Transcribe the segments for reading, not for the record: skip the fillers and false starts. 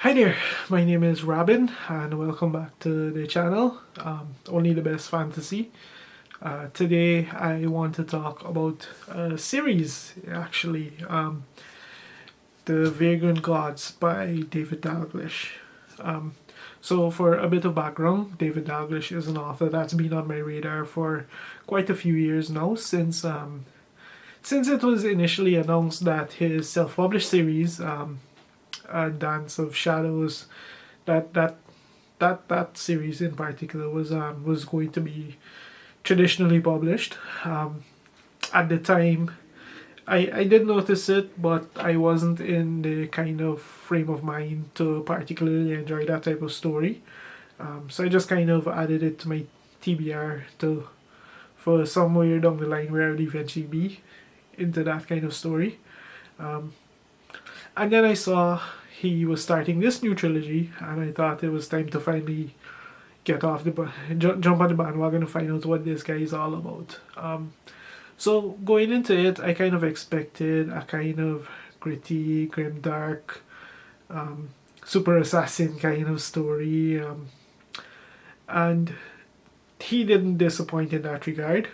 Hi there, my name is Robin and welcome back to the channel, Only the Best Fantasy. Today I want to talk about a series actually, The Vagrant Gods by David Dalglish. So for a bit of background, David Dalglish is an author that's been on my radar for quite a few years now since it was initially announced that his self-published series, Dance of Shadows, that that that series in particular was going to be traditionally published. At the time, I did notice it, but I wasn't in the kind of frame of mind to particularly enjoy that type of story. So I just kind of added it to my TBR to for somewhere down the line where I would eventually be into that kind of story. Um, and then I saw he was starting this new trilogy, and I thought it was time to finally get off jump on the bandwagon to find out what this guy is all about. So going into it, I kind of expected a kind of gritty, grim, dark, super assassin kind of story, and he didn't disappoint in that regard.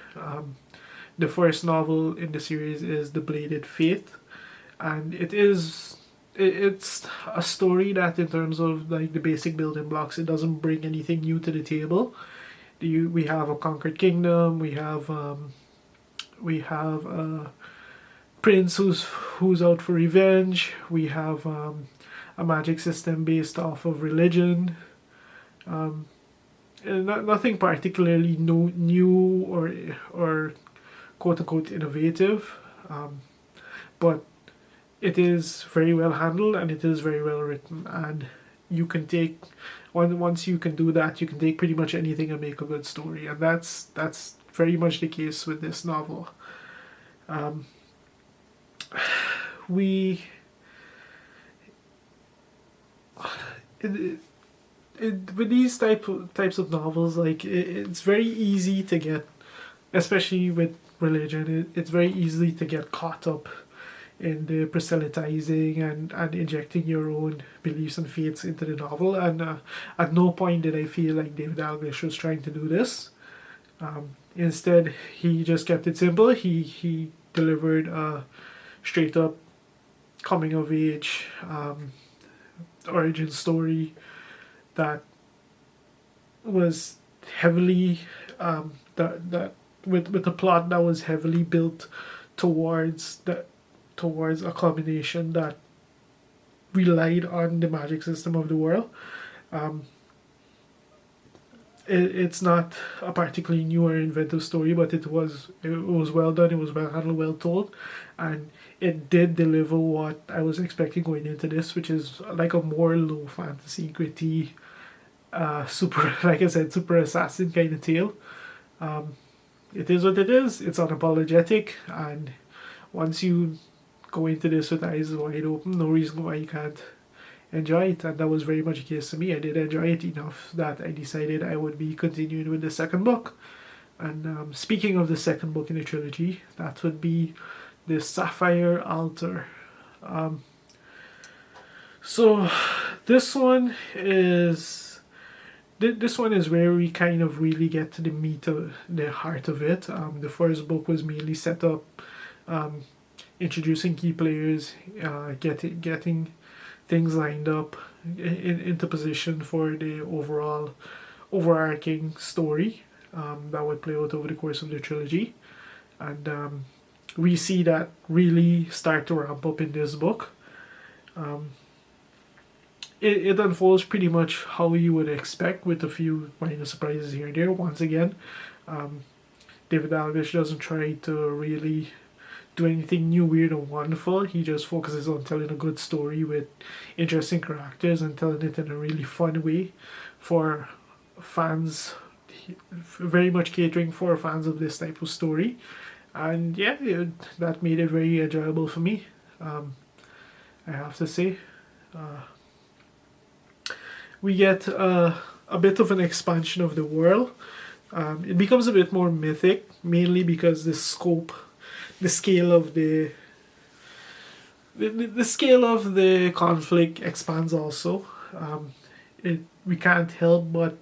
The first novel in the series is The Bladed Faith, and it's a story that, in terms of like the basic building blocks, it doesn't bring anything new to the table. We have a conquered kingdom. We have a prince who's out for revenge. We have a magic system based off of religion. Um, Nothing particularly new or quote unquote innovative, but it is very well handled and it is very well written, and you can take once you can do that, you can take pretty much anything and make a good story, and that's very much the case with this novel. um, we it, with these types of novels, like it's very easy to get, especially with religion, it's very easy to get caught up in the proselytizing and injecting your own beliefs and faiths into the novel. And at no point did I feel like David Dalglish was trying to do this. Instead, he just kept it simple. He delivered a straight up coming of age origin story that was heavily that with a plot that was heavily built towards towards a combination that relied on the magic system of the world. Um, it's not a particularly new or inventive story, but it was well done. It was well handled, well told, and it did deliver what I was expecting going into this, which is like a more low fantasy, gritty, super like I said, super assassin kind of tale. Um, it is what it is. It's unapologetic, and once you go into this with eyes wide open, no reason why you can't enjoy it. And that was very much the case to me. I did enjoy it enough that I decided I would be continuing with the second book. And speaking of the second book in the trilogy, that would be the Sapphire Altar. Um, so this one is this one is where we kind of really get to the meat of the heart of it. The first book was mainly set up, um, introducing key players, getting things lined up into position for the overall overarching story, that would play out over the course of the trilogy. And we see that really start to ramp up in this book. Um, it unfolds pretty much how you would expect, with a few minor surprises here and there. Once again, um, David Dalglish doesn't try to really do anything new, weird, or wonderful. He just focuses on telling a good story with interesting characters and telling it in a really fun way for fans, very much catering for fans of this type of story. And yeah, that made it very enjoyable for me, I have to say. Uh, we get a bit of an expansion of the world. It becomes a bit more mythic, mainly because the scale of the scale of the conflict expands also. we can't help but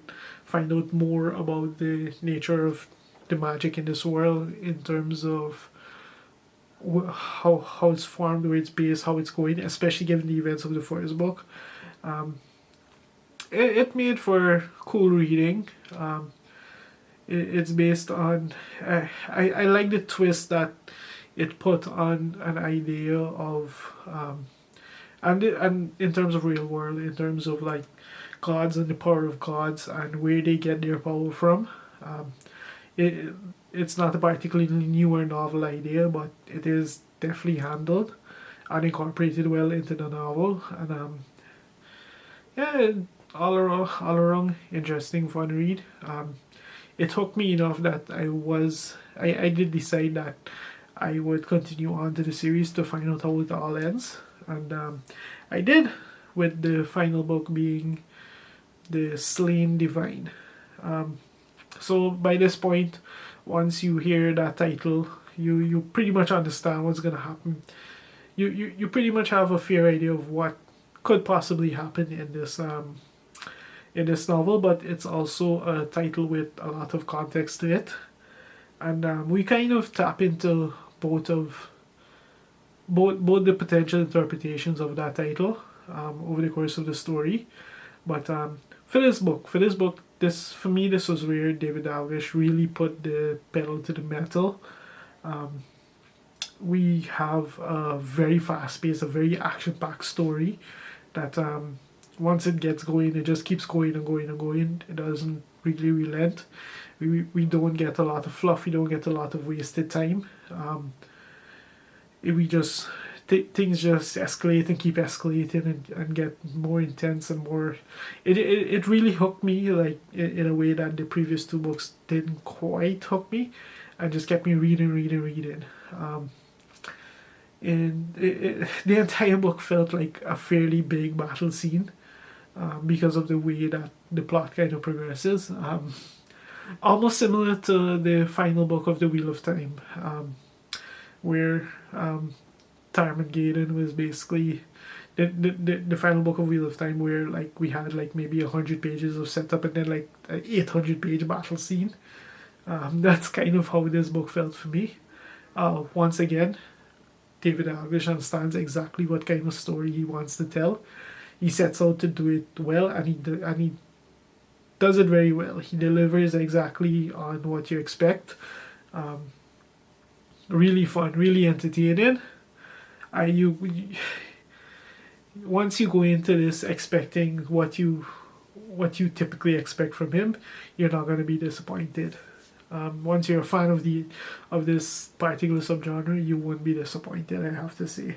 find out more about the nature of the magic in this world in terms of how it's formed, where it's based, how it's going, especially given the events of the first book. It made for cool reading. It's based on I like the twist that it put on an idea of and in terms of real world, in terms of like gods and the power of gods and where they get their power from. It's not a particularly new or novel idea, but it is definitely handled and incorporated well into the novel. And yeah, all around interesting, fun read. It hooked me enough that I did decide that I would continue on to the series to find out how it all ends, and I did, with the final book being The Slain Divine. So by this point, once you hear that title, you pretty much understand what's gonna happen. You pretty much have a fair idea of what could possibly happen in this novel, but it's also a title with a lot of context to it, and we kind of tap into both the potential interpretations of that title over the course of the story. But for this book, this for me, this was where David Dalglish really put the pedal to the metal. We have a very fast-paced, a very action-packed story that once it gets going, it just keeps going and going and going. It doesn't really relent. We don't get a lot of fluff. We don't get a lot of wasted time. We just things just escalate and keep escalating and get more intense and more. It really hooked me, like in a way that the previous two books didn't quite hook me, and just kept me reading. And the entire book felt like a fairly big battle scene, because of the way that the plot kind of progresses. Almost similar to the final book of the Wheel of Time, where Tarmangaden was basically the final book of Wheel of Time, where like we had like maybe 100 pages of setup and then like an 800-page battle scene. That's kind of how this book felt for me. Once again, David Dalglish understands exactly what kind of story he wants to tell. He sets out to do it well, and he does it very well. He delivers exactly on what you expect. Really fun, really entertaining. Once you go into this expecting what you typically expect from him, you're not going to be disappointed. Once you're a fan of this particular subgenre, you won't be disappointed, I have to say.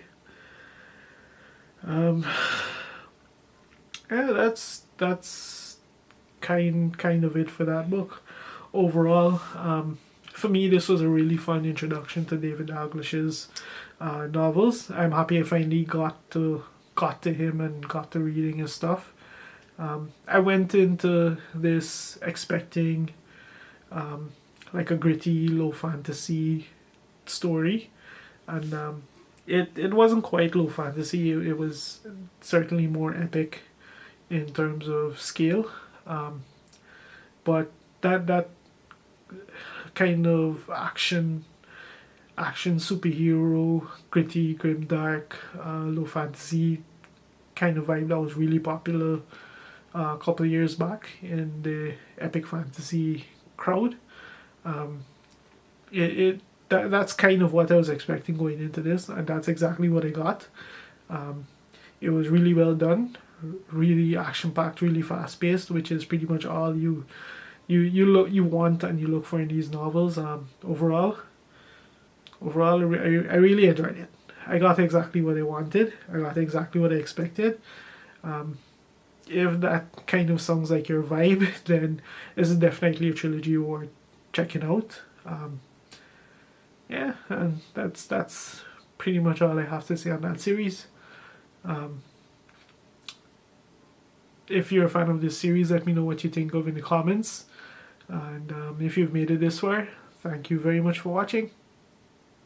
Yeah, that's kind of it for that book. Overall, for me, this was a really fun introduction to David Dalglish's novels. I'm happy I finally got to him and got to reading his stuff. I went into this expecting like a gritty, low fantasy story, and it wasn't quite low fantasy. It was certainly more epic in terms of scale, but that kind of action superhero, gritty, grim, dark, low fantasy kind of vibe that was really popular a couple of years back in the epic fantasy crowd. That's kind of what I was expecting going into this, and that's exactly what I got. It was really well done, really action packed, really fast paced, which is pretty much all you want and you look for in these novels. Overall, I really enjoyed it. I got exactly what I wanted. I got exactly what I expected. If that kind of sounds like your vibe, then this is definitely a trilogy worth checking out. Yeah, and that's pretty much all I have to say on that series. If you're a fan of this series, let me know what you think of in the comments. And if you've made it this far, thank you very much for watching.